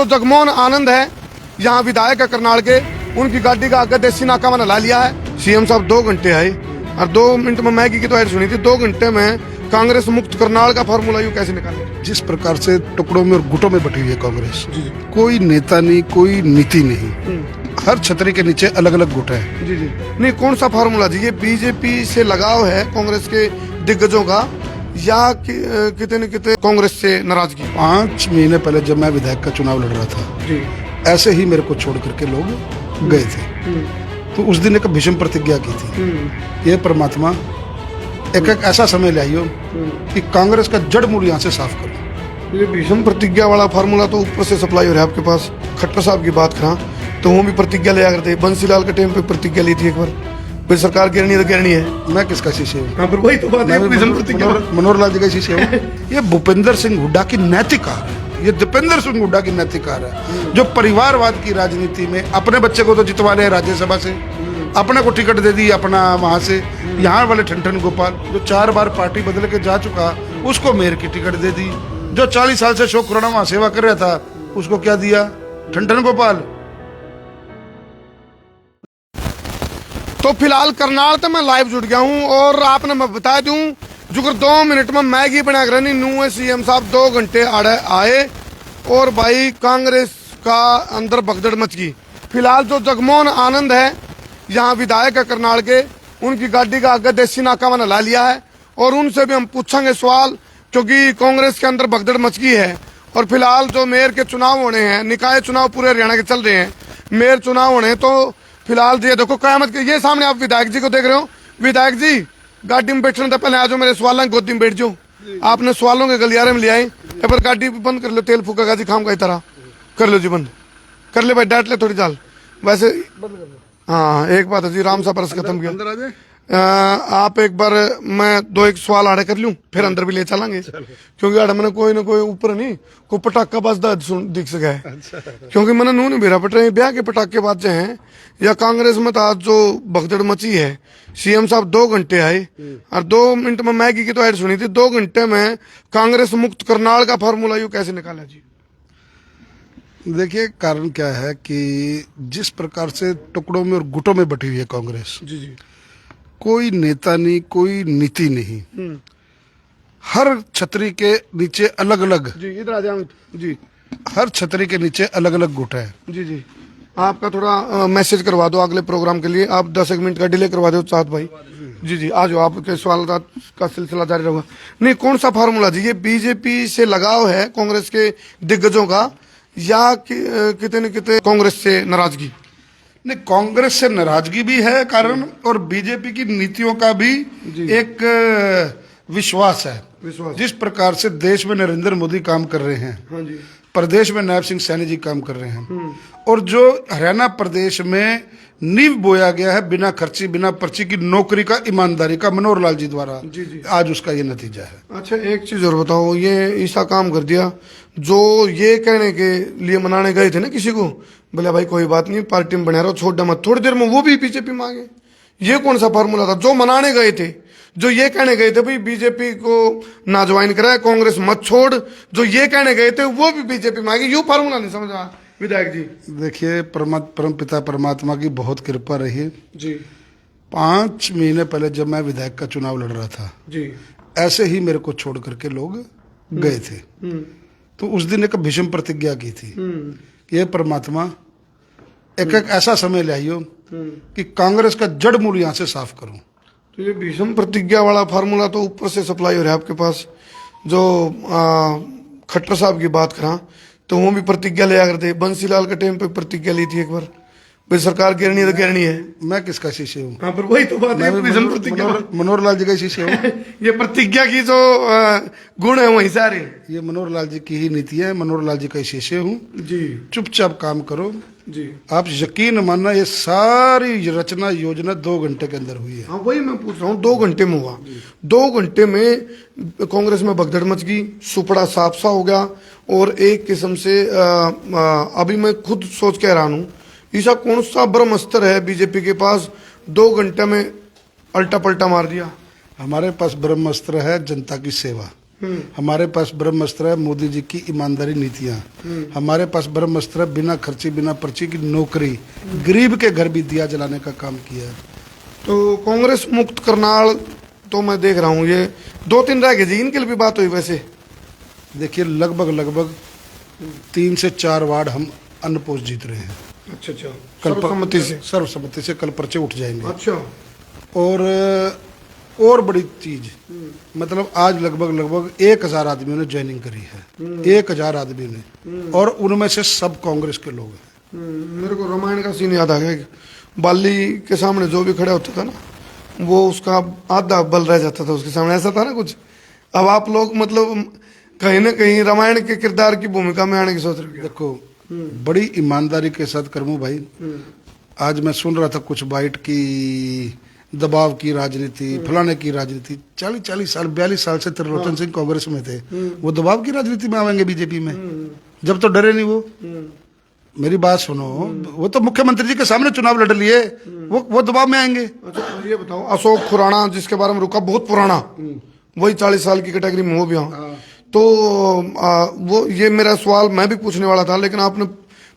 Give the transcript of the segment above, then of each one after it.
जो जगमोहन आनंद है यहाँ विधायक है करनाल के, उनकी गाड़ी का आगे देसी नाका मैंने ला लिया है। सीएम साहब 2 घंटे आए और 2 मिनट में मैगी की तो ऐड सुनी थी। 2 घंटे में कांग्रेस मुक्त करनाल का फॉर्मूला यूं कैसे निकाले? जिस प्रकार से टुकड़ों में और गुटों में बटी हुई है कांग्रेस, कोई नेता नहीं, कोई नीति नहीं, हर छतरी के नीचे अलग अलग गुट है। जी नहीं, कौन सा फार्मूला जी? ये बीजेपी से लगाव है कांग्रेस के दिग्गजों का या कितने न कितने कांग्रेस से नाराजगी? 5 महीने पहले जब मैं विधायक का चुनाव लड़ रहा था जी, ऐसे ही मेरे को छोड़ करके लोग गए थे, तो उस दिन एक भीष्म प्रतिज्ञा की थी, ये परमात्मा एक ऐसा समय लाइयो कि कांग्रेस का जड़ मूल यहाँ से साफ करो। ये भीष्म प्रतिज्ञा वाला फार्मूला तो ऊपर से सप्लाई हो रहा है आपके पास। खट्टर साहब की बात करा तो वो भी प्रतिज्ञा लिया करते, बंसीलाल के टाइम पे प्रतिज्ञा ली थी एक बार, कोई सरकार गिरनी तो गिरनी है। मैं किसका शिष्य हूँ? हाँ, पर वही तो बात है, भीष्म प्रतिज्ञा। मनोहर लाल जी का शिष्य हूँ। ये भूपेंद्र सिंह हुड्डा की नैतिक हार है, ये दीपेंद्र सिंह हुड्डा की नैतिक हार है, जो परिवारवाद की राजनीति में अपने बच्चे को तो जितवा रहे राज्यसभा से, अपने को टिकट दे दी अपना वहां से। यहाँ वाले ठनठन गोपाल जो 4 बार पार्टी बदल के जा चुका, उसको मेयर की टिकट दे दी। जो 40 साल से अशोक खुराना वहां सेवा कर रहा था, उसको क्या दिया? ठनठन गोपाल। तो फिलहाल करनाल तो मैं लाइव जुड़ गया हूँ और आपने मैं बता दूं जो 2 मिनट में मैगी बना कर नू सीएम साहब 2 घंटे आड़े आए और भाई कांग्रेस का अंदर भगदड़ मच गई। फिलहाल जो जगमोहन आनंद है यहाँ विधायक है करनाल के, उनकी गाड़ी का आगे देसी नाका मैंने ला लिया है और उनसे भी हम पूछेंगे सवाल, क्योंकि कांग्रेस के अंदर भगदड़ मच गई है। और फिलहाल जो मेयर के चुनाव होने हैं, निकाय चुनाव पूरे हरियाणा के चल रहे हैं, मेयर चुनाव होने, तो फिलहाल ये देखो कयामत के ये सामने आप विधायक जी को देख रहे हो। विधायक जी गाड़ी में बैठने से पहले आ जाओ, मेरे सवालों की गोदी में बैठ जाओ। आपने सवालों के गलियारे में ले आए, पर गाड़ी बंद कर लो, तेल फूकेगा जी खाम का तरह। कर लो जी बंद कर ले भाई, डांट ले थोड़ी चाल वैसे। हाँ एक बात है जी, राम सा परस खत्म किया। आप एक बार मैं 2-1 सवाल आड़े कर लूं, फिर अंदर भी ले चलेंगे, क्योंकि आड़े मैंने कोई ना कोई ऊपर नहीं कोई पटाखा बजदा दिख सका है। क्योंकि मैंने नू नहीं बेरा पट रहे ब्याह के पटाखे बाजे हैं या कांग्रेस में तो आज जो भगदड़ मची है। सीएम साहब 2 घंटे आए और 2 मिनट में मैगी की तो ऐड सुनी थी। 2 घंटे में कांग्रेस मुक्त करनाल का फॉर्मूला यूं कैसे निकाला जी? देखिए कारण क्या है कि जिस प्रकार से टुकड़ों में और गुटों में बटी हुई है कांग्रेस, जी कोई नेता नहीं, कोई नीति नहीं, हर छतरी के नीचे अलग अलग जी, इधर आ जाओ जी, हर छतरी के नीचे अलग अलग गुट है। जी आपका थोड़ा मैसेज करवा दो अगले प्रोग्राम के लिए, आप 10 मिनट का डिले करवा दो चाहत भाई। जी आ जाओ, आपके सवाल का सिलसिला जारी रहेगा। नहीं, कौन सा फार्मूला जी? ये बीजेपी से लगाव है कांग्रेस के दिग्गजों का या कितने न कितने कांग्रेस से नाराजगी? नहीं, कांग्रेस से नाराजगी भी है कारण, और बीजेपी की नीतियों का भी एक विश्वास है। जिस प्रकार से देश में नरेंद्र मोदी काम कर रहे हैं, हाँ जी, प्रदेश में नायब सिंह सैनी जी काम कर रहे हैं, और जो हरियाणा प्रदेश में नींव बोया गया है बिना खर्ची बिना पर्ची की नौकरी का, ईमानदारी का, मनोहर लाल जी द्वारा, आज उसका ये नतीजा है। अच्छा एक चीज और बताओ, ये ऐसा काम कर दिया जो ये कहने के लिए मनाने गए थे ना किसी को, बोले भाई कोई बात नहीं पार्टी में बना रहो, छोड़ दे मत, थोड़ी देर में वो भी बीजेपी में आ गए। ये कौन सा फार्मूला था? जो मनाने गए थे, जो ये कहने गए थे भाई बीजेपी को ना ज्वाइन कराए, कांग्रेस मत छोड़, जो ये कहने गए थे वो भी बीजेपी में आ गए। यू फार्मूला नहीं समझा विधायक जी? देखिए परम पिता परमात्मा की बहुत कृपा रही जी। 5 महीने पहले जब मैं विधायक का चुनाव लड़ रहा था जी, ऐसे ही मेरे को छोड़ करके लोग गए थे, तो उस दिन एक भीष्म प्रतिज्ञा की थी कि ये परमात्मा एक ऐसा समय लाइयो कि कांग्रेस का जड़ मूल यहाँ से साफ करूं। तो ये भीष्म प्रतिज्ञा वाला फार्मूला तो ऊपर से सप्लाई हो रहा है आपके पास। जो खट्टर साहब की बात करा तो वो भी प्रतिज्ञा लिया करते, बंसीलाल के टाइम पे प्रतिज्ञा ली थी एक बार, भाई सरकार गिरनी तो गिरनी है। मैं किसका शिष्य हूँ? हाँ, पर वही तो बात है, मनोहर लाल जी का शिष्य हूँ। ये प्रतिज्ञा की जो गुण है वही सारे, ये मनोहर लाल जी की ही नीति है, मनोहर लाल जी का शिष्य हूँ जी। चुपचाप काम करो जी, आप यकीन मानना, ये सारी रचना योजना 2 घंटे के अंदर हुई है। हाँ वही मैं पूछ रहा हूँ, 2 घंटे में हुआ। 2 घंटे में कांग्रेस में भगदड़ मच गई, सुपड़ा साफ सा हो गया, और एक किस्म से अभी मैं खुद सोच के हैरान हूँ, ऐसा कौन सा ब्रह्मास्त्र है बीजेपी के पास 2 घंटे में अल्टा पल्टा मार दिया? हमारे पास ब्रह्मास्त्र है जनता की सेवा। हमारे पास ब्रह्मास्त्र है मोदी जी की ईमानदारी नीतियां, हमारे पास ब्रह्मास्त्र है बिना खर्ची बिना पर्ची की नौकरी, गरीब के घर भी दिया जलाने का काम किया है। तो कांग्रेस मुक्त करनाल तो मैं देख रहा हूँ ये 2-3 रह गए जी, इनके लिए भी बात हुई वैसे? देखिए लगभग 3 से 4 वार्ड हम अनपोज जीत रहे हैं। अच्छा अच्छा, सर्वसम्मति से कल पर्चे उठ जाएंगे। अच्छा, और बड़ी चीज, मतलब आज लगभग 1000 आदमियों ने ज्वाइनिंग करी है, 1000 आदमी ने, और उनमें से सब कांग्रेस के लोग हैं। मेरे को रामायण का सीन याद आ गया, बाली के सामने जो भी खड़ा होता था ना, वो उसका आधा बल रह जाता था उसके सामने, ऐसा था ना कुछ। अब आप लोग मतलब कहीं ना कहीं रामायण के किरदार की भूमिका में आने की सोच रहे हो? देखो, बड़ी ईमानदारी के साथ करमू भाई, आज मैं सुन रहा था कुछ बाइट की दबाव की राजनीति, फलाने की राजनीति। 40 साल 42 साल से त्रिलोचन सिंह कांग्रेस में थे, वो दबाव की राजनीति में आवेंगे बीजेपी में? जब तो डरे नहीं वो। मेरी बात सुनो, वो तो मुख्यमंत्री जी के सामने चुनाव लड़ लिए, वो दबाव में आएंगे? अच्छा, ये बताओ, अशोक खुराना जिसके बारे में रुका, बहुत पुराना, वही 40 साल की कैटेगरी में हो भी हूँ, तो वो ये मेरा सवाल मैं भी पूछने वाला था, लेकिन आपने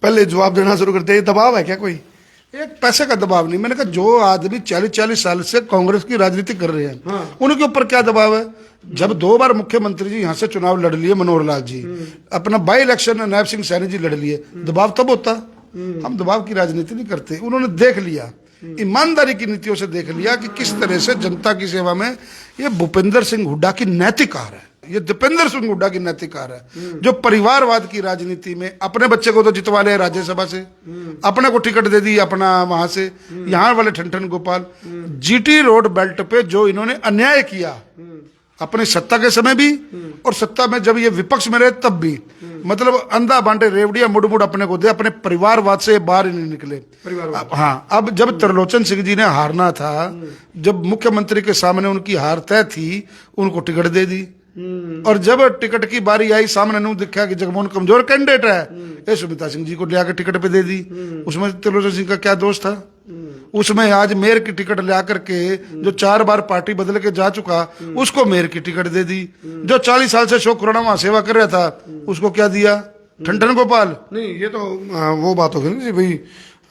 पहले जवाब देना शुरू कर दिया। ये दबाव है क्या कोई? एक पैसे का दबाव नहीं। मैंने कहा जो आदमी 40 साल से कांग्रेस की राजनीति कर रहे हैं, उनके ऊपर क्या दबाव है? जब 2 बार मुख्यमंत्री जी यहाँ से चुनाव लड़ लिए, मनोहर लाल जी अपना बाई इलेक्शन नायब सिंह सैनी जी लड़ लिए, दबाव तब होता। हम दबाव की राजनीति नहीं करते। उन्होंने देख लिया, ईमानदारी की नीतियों से देख लिया कि किस तरह से जनता की सेवा में ये भूपेंद्र सिंह हुड्डा की नैतिक हार है, ये दीपेंद्र सिंह हुड्डा की नैतिक हार है, जो परिवारवाद की राजनीति में अपने बच्चे को तो जितवा ले राज्यसभा से, अपने को टिकट दे दी अपना वहां से, यहाँ वाले Thanthania Gopal, GT road belt पे जो इन्होंने अन्याय किया अपनी सत्ता के समय भी, और सत्ता में जब ये विपक्ष में रहे तब भी, मतलब अंधा बांटे रेवड़िया मुड़ मुड़ अपने को दे, अपने परिवारवाद से बाहर ही नहीं निकले। हाँ, अब जब त्रिलोचन सिंह जी ने हारना था, जब मुख्यमंत्री के सामने उनकी हार तय थी, उनको टिकट दे दी, और जब टिकट की बारी आई, सामने नहीं दिखा कि जगमोहन कमजोर कैंडिडेट है, ये सुमित्रा सिंह जी को ले आकर टिकट पे दे दी। उसमें त्रिलोचन सिंह का क्या दोष था? उसमें आज मेयर की टिकट ले आकर के जो 4 बार पार्टी बदल के जा चुका, उसको मेयर की टिकट दे दी। जो 40 साल से अशोक खुराना वहां सेवा कर रहा था, उसको क्या दिया? ठनठन गोपाल। नहीं, ये तो वो बात होगी ना जी भाई,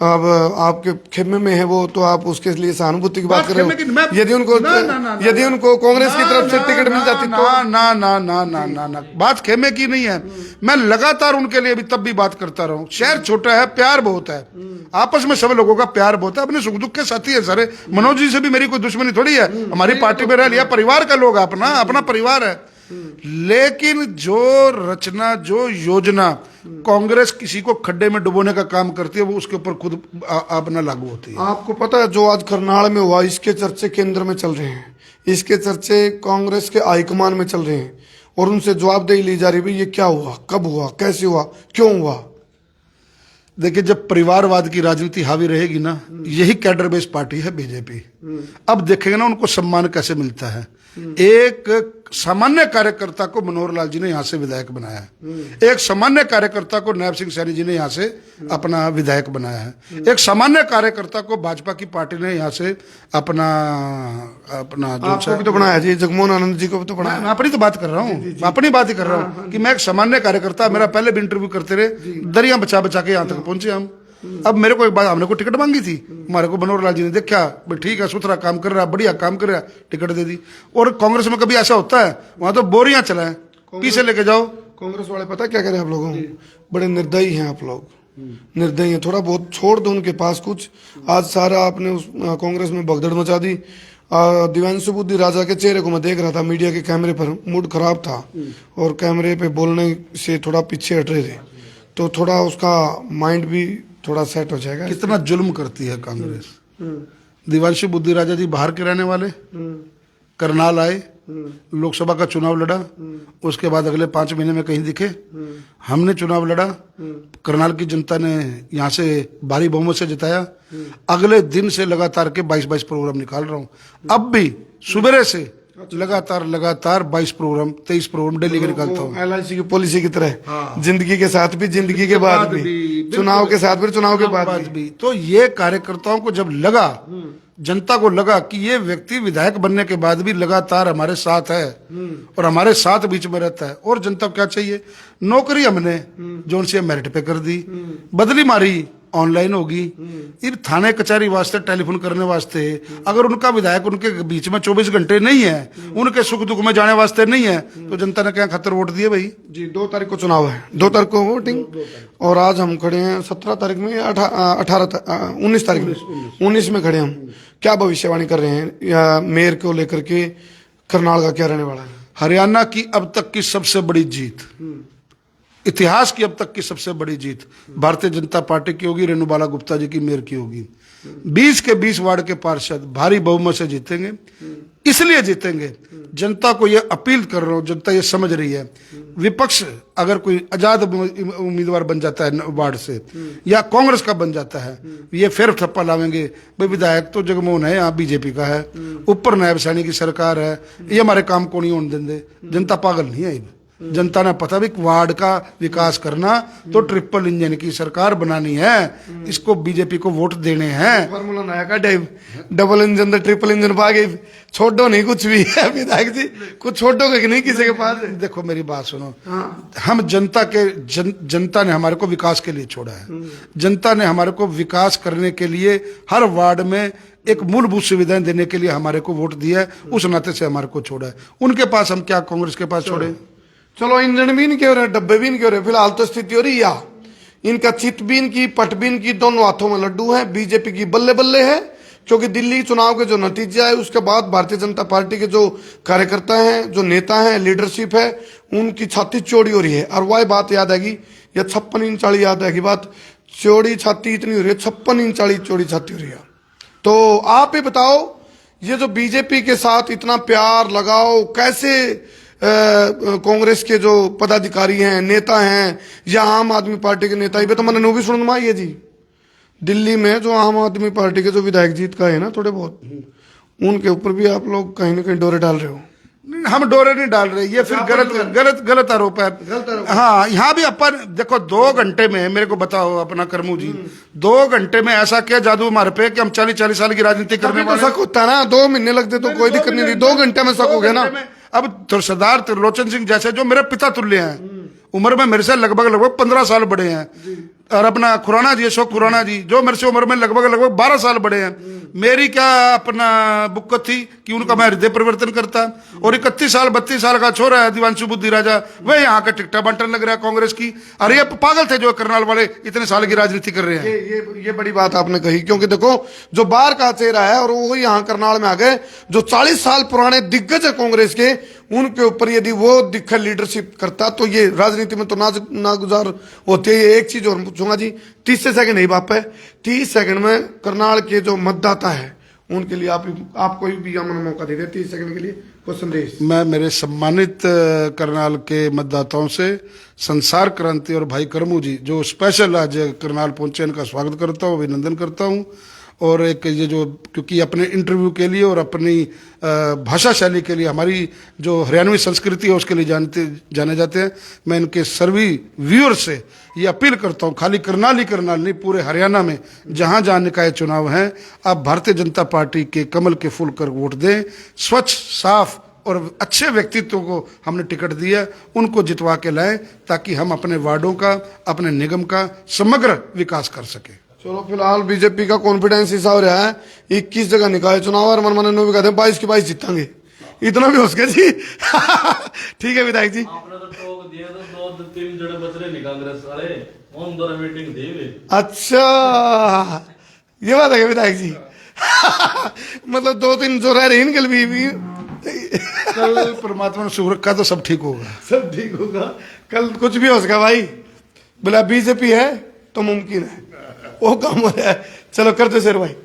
अब आपके खेमे में है वो, तो आप उसके लिए सहानुभूति की बात कर रहे हो। यदि उनको कांग्रेस की तरफ से टिकट मिल जाती तो ना, बात खेमे की नहीं है। मैं लगातार उनके लिए भी तब भी बात करता रहा हूँ। शहर छोटा है, प्यार बहुत है, आपस में सब लोगों का प्यार बहुत है, अपने सुख दुख के साथी है सारे। मनोज जी से भी मेरी कोई दुश्मनी थोड़ी है, हमारी पार्टी में रह लिया, परिवार का लोग, अपना परिवार है। लेकिन जो रचना, जो योजना कांग्रेस किसी को खड्डे में डुबोने का काम करती है, वो उसके ऊपर खुद अपना लागू होती है। आपको पता है जो आज करनाल में हुआ, इसके चर्चे केंद्र में चल रहे हैं, इसके चर्चे कांग्रेस के हाईकमान में चल रहे हैं, और उनसे जवाबदेही ली जा रही है, ये क्या हुआ, कब हुआ, कैसे हुआ, क्यों हुआ? देखिए, जब परिवारवाद की राजनीति हावी रहेगी ना, यही कैडर बेस्ड पार्टी है बीजेपी। अब देखेंगे ना उनको सम्मान कैसे मिलता है। एक सामान्य कार्यकर्ता को मनोहर लाल जी ने यहाँ से विधायक बनाया है, एक सामान्य कार्यकर्ता को नायब सिंह सैनी जी ने यहाँ से अपना विधायक बनाया है, एक सामान्य कार्यकर्ता को भाजपा की पार्टी ने यहाँ से अपना आपको भी तो बनाया जी, जगमोहन आनंद जी को भी तो बनाया। मैं अपनी तो बात कर रहा हूँ, अपनी बात ही कर रहा हूँ कि मैं एक सामान्य कार्यकर्ता, मेरा पहले भी इंटरव्यू करते रहे, दरिया बचा बचा के यहाँ तक पहुंचे हम। अब मेरे को एक बात, हमने को टिकट मांगी थी, हमारे को मनोहर लाल जी ने देखा, भाई ठीक है, सुथरा काम कर रहा है, बढ़िया काम कर रहा है, टिकट दे दी। और कांग्रेस में कभी ऐसा होता है? वहां तो बोरियां चलाएं, पीछे लेके जाओ। कांग्रेस वाले पता क्या करें आप लोगों को? बड़े निर्दयी हैं आप लोग, निर्दयी हैं। थोड़ा बहुत छोड़ दो उनके पास कुछ। आज सारा आपने उस कांग्रेस में भगदड़ मचा दी। दिव्यांशु बुद्धि राजा के चेहरे को मैं देख रहा था मीडिया के कैमरे पर, मूड खराब था, और कैमरे पे बोलने से थोड़ा पीछे हट रहे थे, तो थोड़ा उसका माइंड भी थोड़ा सेट हो जाएगा। कितना जुल्म करती है कांग्रेस। दिव्यांशु बुद्धि राजा जी बाहर के रहने वाले, करनाल आए, लोकसभा का चुनाव लड़ा, उसके बाद अगले 5 महीने में कहीं दिखे। हमने चुनाव लड़ा, करनाल की जनता ने यहाँ से भारी बहुमत से जिताया। अगले दिन से लगातार के 22 प्रोग्राम निकाल रहा हूँ। अब भी सुबह से लगातार 22 प्रोग्राम 23 प्रोग्राम डेली के निकालता हूँ। LIC की पॉलिसी की तरह, जिंदगी के साथ भी, जिंदगी के बाद भी, चुनाव के साथ भी, चुनाव के बाद भी। तो ये कार्यकर्ताओं को जब लगा, जनता को लगा कि ये व्यक्ति विधायक बनने के बाद भी लगातार हमारे साथ है और हमारे साथ बीच में रहता है, और जनता को क्या चाहिए, नौकरी हमने जो उनसे मेरिट पे कर दी, बदली मारी ऑनलाइन होगी, इन थाने कचहरी वास्ते टेलीफोन करने वास्ते अगर उनका विधायक उनके बीच में 24 घंटे नहीं है, उनके सुख दुख में जाने वास्ते नहीं है, तो जनता ने क्या खतर वोट दिए भाई जी। 2 तारीख को चुनाव है, 2 तारीख को वोटिंग, और आज हम खड़े हैं 17 तारीख में, 19 तारीख में, 19 में खड़े हम। क्या भविष्यवाणी कर रहे हैं या मेयर को लेकर के करनाल का क्या रहने वाला है? हरियाणा की अब तक की सबसे बड़ी जीत, इतिहास की अब तक की सबसे बड़ी जीत भारतीय जनता पार्टी की होगी, रेणुबाला गुप्ता जी की मेयर की होगी। 20 के 20 वार्ड के पार्षद भारी बहुमत से जीतेंगे। इसलिए जीतेंगे, जनता को यह अपील कर रहा हूं, जनता ये समझ रही है, विपक्ष अगर कोई आजाद उम्मीदवार बन जाता है वार्ड से या कांग्रेस का बन जाता है, ये फिर थप्पा लावेंगे भाई विधायक तो जगमोहन है, यहाँ बीजेपी का है, ऊपर नायब सैनी की सरकार है, ये हमारे काम को नहीं होने देंगे। जनता पागल नहीं है, जनता ने पता भी वार्ड का विकास करना तो ट्रिपल इंजन की सरकार बनानी है, इसको बीजेपी को वोट देने हैं। फार्मूला नया का डबल इंजन ट्रिपल इंजन पागे छोड़ो नहीं कुछ भी है विधायक जी, कुछ छोड़ोगे कि नहीं किसी के पास? देखो मेरी बात सुनो, हम जनता ने हमारे को विकास के लिए छोड़ा है, जनता ने हमारे को विकास करने के लिए हर वार्ड में एक मूलभूत सुविधाएं देने के लिए हमारे को वोट दिया है, उस नाते से हमारे को छोड़ा है। उनके पास हम क्या कांग्रेस के पास छोड़े? चलो इंजन भी नहीं क्यों रहे, डब्बे भी नहीं क्यों रहे, फिलहाल तो स्थिति हो रही या इनका चितबीन की पटबीन की दोनों हाथों में लड्डू है। बीजेपी की बल्ले बल्ले है, क्योंकि दिल्ली चुनाव के जो नतीजे आए उसके बाद भारतीय जनता पार्टी के जो कार्यकर्ता हैं, जो नेता हैं, लीडरशिप है, उनकी छाती चौड़ी हो रही है। और वह बात याद आएगी, यह 56 इंच वाली याद आएगी बात, चौड़ी छाती इतनी हो रही है, 56 इंच वाली चौड़ी छाती हो रही है। तो आप ही बताओ, ये जो बीजेपी के साथ इतना प्यार लगाओ, कैसे कांग्रेस के जो पदाधिकारी हैं, नेता हैं, या आम आदमी पार्टी के नेता, ये तो मैंने नो भी सुन है जी, दिल्ली में जो आम आदमी पार्टी के जो विधायक जीत का है ना थोड़े बहुत, उनके ऊपर भी आप लोग कहीं ना कहीं डोरे डाल रहे हो। हम डोरे नहीं डाल रहे, ये फिर गलत आरोप है। हाँ, यहाँ भी अपन देखो 2 घंटे में मेरे को बताओ अपना करमू जी, 2 घंटे में ऐसा क्या जादू हमारे पे कि हम 40 साल की राजनीति करने वाले। शक होता है ना, 2 महीने लगते तो कोई दिक्कत नहीं थी, 2 घंटे में शक हो गया ना। अब सरदार त्रिलोचन सिंह जैसे जो मेरे पिता तुल्य हैं, उम्र में मेरे से लगभग 15 साल बड़े हैं, और अपना खुराना जी, अशोक खुराना जी, जो मेरे से उम्र में लगभग 12 साल बड़े हैं, मेरी क्या अपना बुक्कत थी कि उनका मैं हृदय परिवर्तन करता। और 31 साल 32 साल का छोरा है दिवांशु बुद्धि राजा, वह यहाँ का टिकटा बांटने लग रहा है कांग्रेस की। अरे ये पागल थे जो करनाल वाले इतने साल की राजनीति कर रहे हैं। ये बड़ी बात आपने कही, क्योंकि देखो जो बाहर का चेहरा है और वो यहाँ करनाल में आ गए, जो 40 साल पुराने दिग्गज है कांग्रेस के, उनके ऊपर यदि वो दिक्कत लीडरशिप करता तो ये राजनीति में तो नागुजार होती है। एक चीज और पूछूंगा जी, 30 सेकंड नहीं बाप है, 30 सेकंड में करनाल के जो मतदाता है उनके लिए आप कोई भी अमन मौका दे दे 30 सेकंड के लिए, कोई संदेश। मैं मेरे सम्मानित करनाल के मतदाताओं से संसार क्रांति और भाई करमू जी जो स्पेशल आज करनाल पहुंचे, इनका स्वागत करता हूँ, अभिनंदन करता हूँ। और एक ये जो क्योंकि अपने इंटरव्यू के लिए और अपनी भाषा शैली के लिए हमारी जो हरियाणवी संस्कृति है उसके लिए जाने जाते हैं, मैं इनके सभी व्यूअर से ये अपील करता हूँ, खाली करनाल नहीं, पूरे हरियाणा में जहाँ जहाँ निकाय चुनाव हैं, आप भारतीय जनता पार्टी के कमल के फूल कर वोट दें। स्वच्छ, साफ और अच्छे व्यक्तित्व को हमने टिकट दिया, उनको जितवा के लाएं ताकि हम अपने वार्डों का, अपने निगम का समग्र विकास कर सकें। चलो फिलहाल बीजेपी का कॉन्फिडेंस ऐसा हो रहा है, 21 जगह निकाय चुनाव और मन मन भी कहते हैं 22 के 22 जीतेंगे, इतना भी हो सके जी। ठीक है विधायक जी, आपने तो टोक दिया तो 2-3 जड़े बच रहे नहीं कांग्रेस वाले, उन दो मीटिंग दी हुई। अच्छा ये बात है विधायक जी। मतलब 2-3 जो रह रहे इनके लिए भी कल परमात्मा ने सुख रखा तो सब ठीक होगा, सब ठीक होगा, कल कुछ भी हो सका भाई, बोला बीजेपी है तो मुमकिन है, वो काम हो रहा है। चलो करते शेर भाई।